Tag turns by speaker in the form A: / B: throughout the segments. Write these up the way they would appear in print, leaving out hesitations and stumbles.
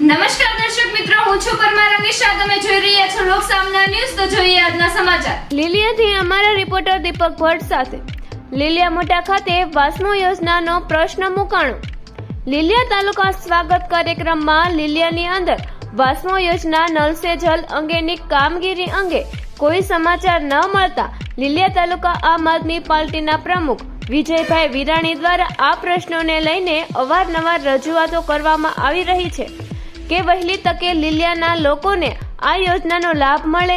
A: નમસ્કાર દર્શક મિત્રો, હું છું પરમાર અનિશા. તમે જોઈ રહ્યા છો લોક સામના ન્યૂઝ. તો જોઈએ આજના સમાચાર.
B: લીલિયાથી અમારા રિપોર્ટર દીપક ભટ્ટ સાથે. લીલિયા મોટા ખાતે વાસ્મો યોજનાનો પ્રશ્ન મુકાણો. લીલિયા તાલુકા સ્વાગત કાર્યક્રમમાં લીલિયાની અંદર વાસ્મો યોજના નલ સે જલ અંગેની કામગીરી અંગે કોઈ સમાચાર ન મળતા લીલિયા તાલુકા આમ આદમી પાર્ટીના પ્રમુખ વિજયભાઈ વિરાણી દ્વારા આ પ્રશ્નોને લઈને અવારનવાર રજૂઆતો કરવામાં આવી રહી છે કે વહેલી તકે લીલિયાના લોકોને આ યોજનાનો લાભ મળે.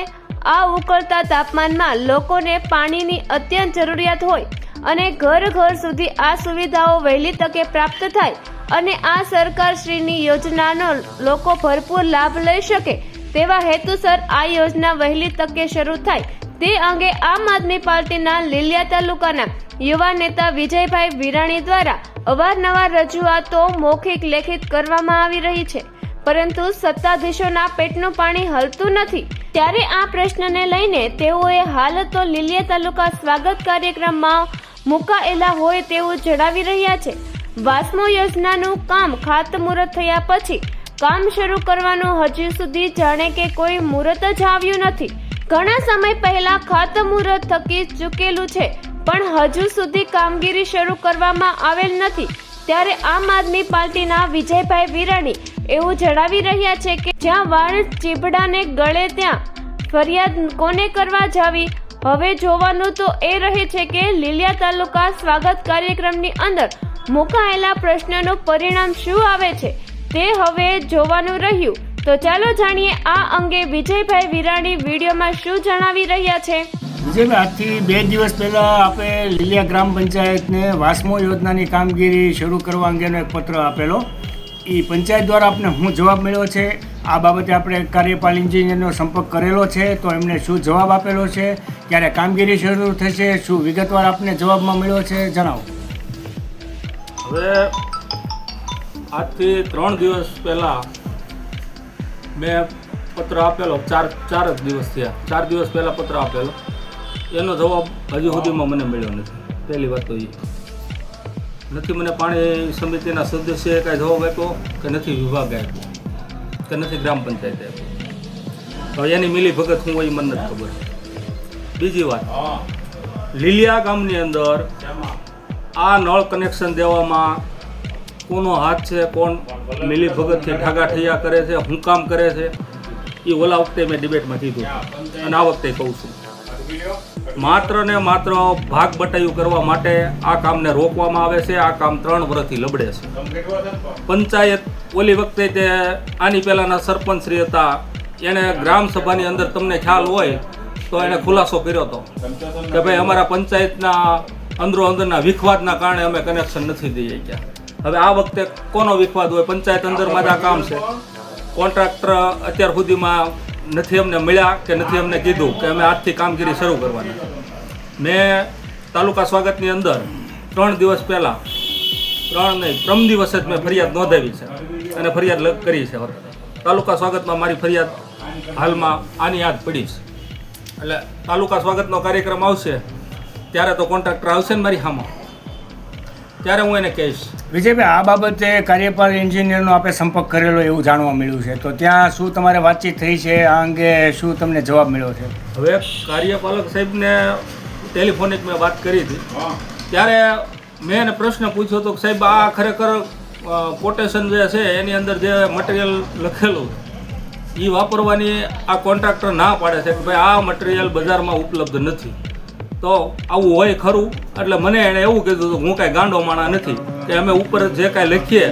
B: આ ઉકળતા તાપમાનમાં લોકોને પાણીની અત્યંત જરૂરિયાત હોય અને ઘર ઘર સુધી આ સુવિધાઓ વહેલી તકે પ્રાપ્ત થાય અને આ સરકારશ્રીની યોજનાનો લોકો ભરપૂર લાભ લઈ શકે તેવા હેતુસર આ યોજના વહેલી તકે શરૂ થાય તે અંગે આમ આદમી પાર્ટીના લીલિયા તાલુકાના યુવા નેતા વિજયભાઈ વિરાણી દ્વારા અવારનવાર રજૂઆતો મૌખિક લેખિત કરવામાં આવી રહી છે, પરંતુ સત્તાધીશોના પેટનું પાણી હલતું નથી. ત્યારે આ પ્રશ્નને લઈને તેઓએ હાલ તો લીલિયા તાલુકા સ્વાગત કાર્યક્રમમાં મુકાયેલા હોય તેવું જણાવી રહ્યા છે. વાસ્મો યોજનાનું કામ ખાતમુહૂર્ત થયા પછી કામ શરૂ કરવાનું હજુ સુધી જાણે કે કોઈ મુહૂર્ત જ આવ્યું નથી. ઘણા સમય પહેલા ખાતમુહૂર્ત થકી ચૂકેલું છે, પણ હજુ સુધી કામગીરી શરૂ કરવામાં આવેલ નથી. ત્યારે આમ આદમી પાર્ટીના વિજયભાઈ વિરાણી એવું જણાવી રહ્યા છે કે જ્યાં વાળ ચીબડાને ગળે ત્યાં ફરિયાદ કોને કરવા જાવી. હવે જોવાનું તો એ રહે છે કે લીલિયા તાલુકા સ્વાગત કાર્યક્રમની અંદર મુકાયેલા પ્રશ્નનું પરિણામ શું આવે છે તે હવે જોવાનું રહ્યું. તો ચાલો જાણીએ આ અંગે વિજયભાઈ વિરાણી વિડીયોમાં શું જણાવી રહ્યા છે.
C: વિજયભાઈ, આજથી 2 દિવસ પહેલાં આપણે લીલિયા ગ્રામ પંચાયતને વાસ્મો યોજનાની કામગીરી શરૂ કરવા અંગેનો એક પત્ર આપેલો. એ પંચાયત દ્વારા આપણે શું જવાબ મળ્યો છે આ બાબતે આપણે કાર્યપાલ ઇન્જિનિયરનો સંપર્ક કરેલો છે, તો એમને શું જવાબ આપેલો છે, ક્યારે કામગીરી શરૂ થશે, શું વિગતવાર આપને જવાબમાં મળ્યો છે, જણાવો.
D: હવે આજથી 3 દિવસ પહેલાં મેં પત્ર આપેલો. ચાર જ દિવસ થયા. 4 દિવસ પહેલાં પત્ર આપેલો, એનો જવાબ હજુ સુધીમાં મને મળ્યો નથી. પહેલી વાત તો એ નથી મને પાણી સમિતિના સદસ્યએ કાંઈ જવાબ આપ્યો કે નથી વિભાગે આપ્યો કે નથી ગ્રામ પંચાયતે આપ્યો. હવે એની મિલી ભગત શું હોય એ મને નથી ખબર. બીજી વાત, લીલિયા ગામની અંદર આ નળ કનેક્શન દેવામાં કોનો હાથ છે, કોણ મિલી ભગતથી ઠાગા ઠૈયા કરે છે, શું કામ કરે છે, એ ઓલા વખતે મેં ડિબેટમાં કીધું અને આ વખતે કહું છું. માત્ર ને માત્ર ભાગ બટાયું કરવા માટે આ કામને રોકવામાં આવે છે. આ કામ 3 વર્ષથી લબડે છે. પંચાયત ઓલી વખતે તે આની પહેલાંના સરપંચશ્રી હતા, એણે ગ્રામ સભાની અંદર તમને ખ્યાલ હોય તો એણે ખુલાસો કર્યો હતો કે ભાઈ અમારા પંચાયતના અંદરો અંદરના વિખવાદના કારણે અમે કનેક્શન નથી દઈ શક્યા. હવે આ વખતે કોનો વિખવાદ હોય? પંચાયત અંદરમાં જ આ કામ છે. કોન્ટ્રાક્ટર અત્યાર સુધીમાં નથી અમને મળ્યા કે નથી અમને કીધું કે અમે આજથી કામગીરી શરૂ કરવાની. મેં તાલુકા સ્વાગતની અંદર 3 દિવસ પહેલાં, 3 નહીં, પ્રમ દિવસે જ મેં ફરિયાદ નોંધાવી છે અને ફરિયાદ કરી છે. તાલુકા સ્વાગતમાં મારી ફરિયાદ હાલમાં આની યાદ પડી છે. એટલે તાલુકા સ્વાગતનો કાર્યક્રમ આવશે ત્યારે તો કોન્ટ્રાક્ટર આવશે ને મારી સામે, ત્યારે હું એને કહીશ.
C: વિજયભાઈ, આ બાબતે કાર્યપાલ ઇન્જિનિયરનો આપણે સંપર્ક કરેલો એવું જાણવા મળ્યું છે, તો ત્યાં શું તમારે વાતચીત થઈ છે? આ અંગે શું તમને જવાબ મળ્યો છે?
D: હવે કાર્યપાલક સાહેબને ટેલિફોનિક મેં વાત કરી હતી, ત્યારે મેં એને પ્રશ્ન પૂછ્યો હતો કે સાહેબ આ ખરેખર કોટેશન જે છે એની અંદર જે મટીરિયલ લખેલું એ વાપરવાની આ કોન્ટ્રાક્ટર ના પાડે છે કે ભાઈ આ મટીરિયલ બજારમાં ઉપલબ્ધ નથી. તો આવું હોય ખરું? એટલે મને એણે એવું કીધું હતું, હું કાંઈ ગાંડો માણા નથી કે અમે ઉપર જે કાંઈ લખીએ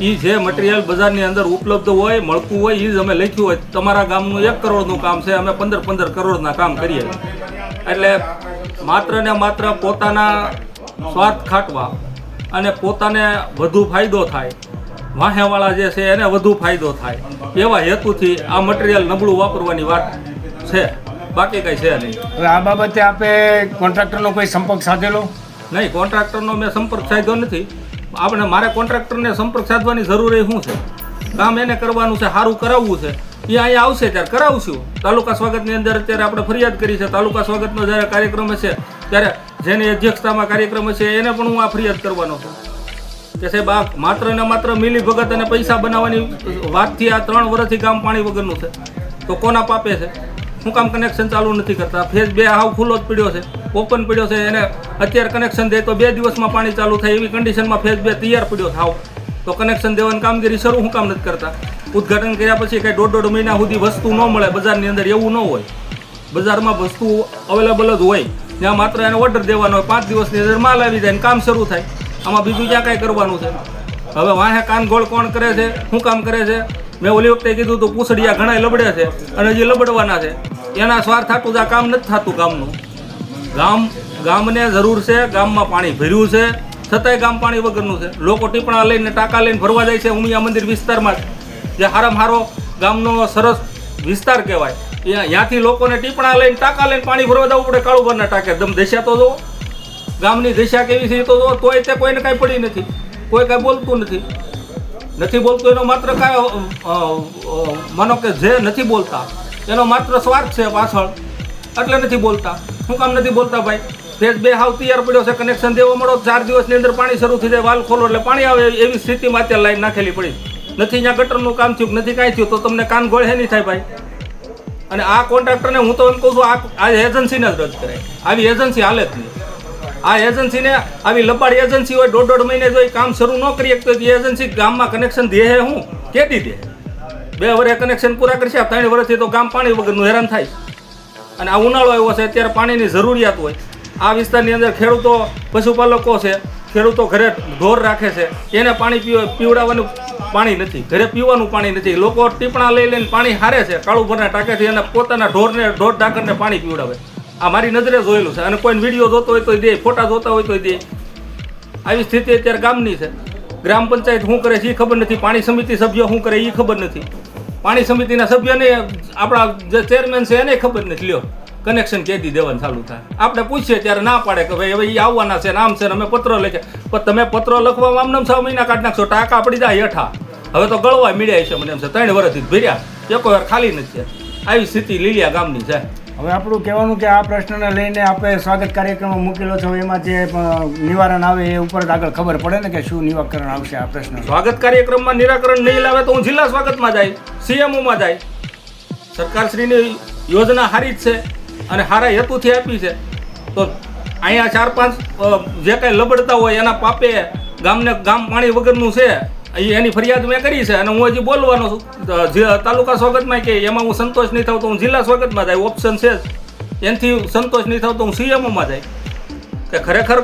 D: એ જે મટીરિયલ બજારની અંદર ઉપલબ્ધ હોય, મળતું હોય એ જ અમે લખ્યું હોય. તમારા ગામનું 1 કરોડનું કામ છે, અમે 15 કરોડના કામ કરીએ. એટલે માત્ર ને માત્ર પોતાના સ્વાર્થ ખાટવા અને પોતાને વધુ ફાયદો થાય, વાહેવાળા જે છે એને વધુ ફાયદો થાય એવા હેતુથી આ મટીરિયલ નબળું વાપરવાની વાત છે, બાકી કંઈ છે નહીં.
C: હવે આ બાબતે આપણે કોન્ટ્રાક્ટરનો કોઈ સંપર્ક સાધેલો
D: નહીં? કોન્ટ્રાક્ટરનો મેં સંપર્ક સાધ્યો નથી. મારે કોન્ટ્રાક્ટરને સંપર્ક સાધવાની જરૂર શું છે? કામ એને કરવાનું છે, સારું કરાવવું છે. એ અહીંયા આવશે ત્યારે કરાવશું. તાલુકા સ્વાગતની અંદર અત્યારે આપણે ફરિયાદ કરી છે. તાલુકા સ્વાગતનો જ્યારે કાર્યક્રમ હશે ત્યારે જેની અધ્યક્ષતામાં કાર્યક્રમ હશે એને પણ હું આ ફરિયાદ કરવાનો છું. કે સાહેબ આ માત્ર ને માત્ર મિલી ભગત અને પૈસા બનાવવાની વાતથી આ 3 વર્ષથી ગામ પાણી વગરનું છે. તો કોના પાપે છે? શું કામ કનેક્શન ચાલુ નથી કરતા? ફેઝ 2 હાવ ખુલ્લો જ પડ્યો છે, ઓપન પડ્યો છે. એને અત્યારે કનેક્શન દે તો 2 દિવસમાં પાણી ચાલુ થાય એવી કન્ડિશનમાં ફેઝ 2 તૈયાર પડ્યો છે હાવ. તો કનેક્શન દેવાની કામગીરી શરૂ શું કામ નથી કરતા? ઉદ્ઘાટન કર્યા પછી કંઈ 1.5 મહિના સુધી વસ્તુ ન મળે બજારની અંદર, એવું ન હોય. બજારમાં વસ્તુ અવેલેબલ જ હોય, ત્યાં માત્ર એને ઓર્ડર દેવાનો હોય, 5 દિવસની અંદર માલ આવી જાય ને કામ શરૂ થાય. આમાં બીજું ક્યાં કાંઈ કરવાનું છે? હવે વાહે કાનગોળ કોણ કરે છે, શું કામ કરે છે? મેં ઓલી વખતે કીધું હતું પૂછડિયા ઘણા લબડે છે અને હજી લબડવાના છે. એના સ્વાર્થ થતું આ કામ નથી થતું ગામનું. ગામને જરૂર છે, ગામમાં પાણી ભર્યું છે, છતાંય ગામ પાણી વગરનું છે. લોકો ટીપણા લઈને ટાંકા લઈને ભરવા જાય છે ઉમિયા મંદિર વિસ્તારમાં, જે હારામાં હારો ગામનો સરસ વિસ્તાર કહેવાય. ત્યાંથી લોકોને ટીપણા લઈને ટાંકા લઈને પાણી ભરવા જવું પડે કાળુભરના ટાંકે. દમ દશા તો જુઓ, ગામની દશા કેવી છે તો જુઓ. તોય તે કોઈને કાંઈ પડી નથી, કોઈ કાંઈ બોલતું નથી બોલતું. એનો માત્ર કાંઈ માનો કે જે નથી બોલતા એનો માત્ર સ્વાર્થ છે પાછળ, એટલે નથી બોલતા. શું કામ નથી બોલતા ભાઈ? ફેઝ 2 હાવ તૈયાર પડ્યો છે, કનેક્શન દેવા મળો 4 દિવસની અંદર પાણી શરૂ થઈ જાય, વાલ ખોલો એટલે પાણી આવે એવી સ્થિતિમાં અત્યારે લાઈન નાખેલી પડી નથી. ત્યાં ગટરનું કામ થયું નથી, કાંઈ થયું તો તમને કાન ગોળ હે નહીં થાય ભાઈ. અને આ કોન્ટ્રાક્ટરને હું તો એમ કહું છું આ એજન્સીને જ રદ કરે. આવી એજન્સી હાલે જ નહીં. આ એજન્સીને આવી લબાડ એજન્સી હોય 1.5 મહિને જો કામ શરૂ ન કરી શકતો એ એજન્સી ગામમાં કનેક્શન દે હે હું કેદી દે? 2 વર્ષે કનેક્શન પૂરા કરશે, 3 વર્ષથી તો ગામ પાણી વગરનું હેરાન થાય. અને આ ઉનાળો આવ્યો છે, અત્યારે પાણીની જરૂરિયાત હોય. આ વિસ્તારની અંદર ખેડૂતો પશુપાલકો છે, ખેડૂતો ઘરે ઢોર રાખે છે, એને પાણી પીવડાવવાનું પાણી નથી, ઘરે પીવાનું પાણી નથી. લોકો ટીપણા લઈ લઈને પાણી હારે છે કાળુભરના ટાંકેથી અને પોતાના ઢોર ઢાકરને પાણી પીવડાવે. આ મારી નજરે જોયેલું છે. અને કોઈ વિડીયો જોતો હોય તો દે, ફોટા જોતા હોય તો દે. આવી સ્થિતિ અત્યારે ગામની છે. ગ્રામ પંચાયત શું કરે છે એ ખબર નથી, પાણી સમિતિ સભ્યો શું કરે એ ખબર નથી. પાણી સમિતિના સભ્યને આપણા જે ચેરમેન છે એને ખબર નથી. લ્યો કનેક્શન કેદી દેવાનું ચાલુ થાય? આપણે પૂછીએ ત્યારે ના પાડે કે ભાઈ હવે એ આવવાના છે, નામ છે, અમે પત્ર લખ્યા. પણ તમે પત્ર લખવામાં આમ 6 મહિના કાઢી નાખશો, ટાંકા પડી જાય હેઠા. હવે તો ગળવા મળ્યા છે મને એમ છે, 3 વર્ષથી ભર્યા, એક વાર ખાલી નથી. આવી સ્થિતિ લીલિયા ગામની છે.
C: હવે આપણું કહેવાનું કે આ પ્રશ્નને લઈને આપણે સ્વાગત કાર્યક્રમમાં મૂકેલો છે, એમાં જે નિવારણ આવે એ ઉપર આગળ ખબર પડે ને કે શું નિરાકરણ આવશે આ પ્રશ્ન.
D: સ્વાગત કાર્યક્રમમાં નિરાકરણ નહીં લાવે તો હું જિલ્લા સ્વાગતમાં જાય, CMOમાં જાય. સરકારશ્રીની યોજના સારી જ છે અને સારા હેતુથી આપી છે. તો અહીંયા 4-5 જે કાંઈ લબડતા હોય એના પાપે ગામ પાણી વગરનું છે એની ફરિયાદ મેં કરી છે. અને હું હજી બોલવાનો છું તાલુકા સ્વાગતમાં કે એમાં હું સંતોષ નહીં થાવ તો હું જિલ્લા સ્વાગતમાં જાય, ઓપ્શન છે જ. એનાથી સંતોષ નહીં થાવ તો હું CMOમાં જાય કે ખરેખર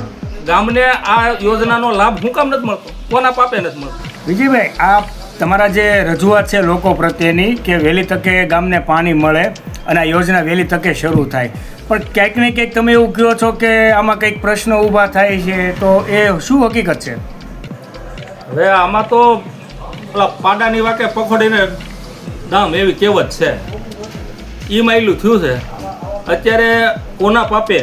D: ગામને આ યોજનાનો લાભ શું કામ નથી મળતો, કોના પાપે નથી મળતો.
C: વિજયભાઈ, આ તમારા જે રજૂઆત છે લોકો પ્રત્યેની કે વહેલી તકે ગામને પાણી મળે અને આ યોજના વહેલી તકે શરૂ થાય, પણ ક્યાંક ને ક્યાંક તમે એવું કહો છો કે આમાં કંઈક પ્રશ્ન ઊભા થાય છે, તો એ શું હકીકત છે?
D: હવે આમાં તો પેલા પાડાની વાકે પકોડીને દામ એવી કહેવત છે, એ માયલું થયું છે. અત્યારે કોના પાપે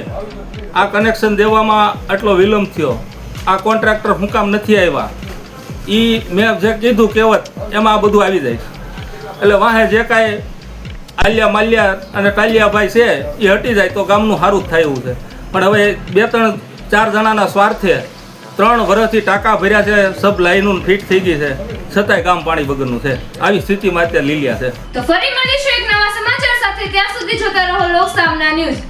D: આ કનેક્શન દેવામાં આટલો વિલંબ થયો? આ કોન્ટ્રાક્ટર શું કામ નથી આવ્યા? એ મેં જે કીધું કહેવત એમાં આ બધું આવી જાય છે. એટલે વાહે જે કાંઈ આલિયા માલિયા અને ટાલિયાભાઈ છે એ હટી જાય તો ગામનું સારું જ થાય એવું છે. પણ હવે 2-3-4 જણાના સ્વાર્થે 3 વર્ષથી ટાંકા ભર્યા છે, સબ લાઈનો ફિટ થઈ ગઈ છે, છતાંય ગામ પાણી વગરનું છે. આવી સ્થિતિમાં અત્યારે લીલિયા છે.
A: તો ફરી મળીશું એક નવા સમાચાર સાથે. ત્યાં સુધી જોતા રહો લોક સામના ન્યૂઝ.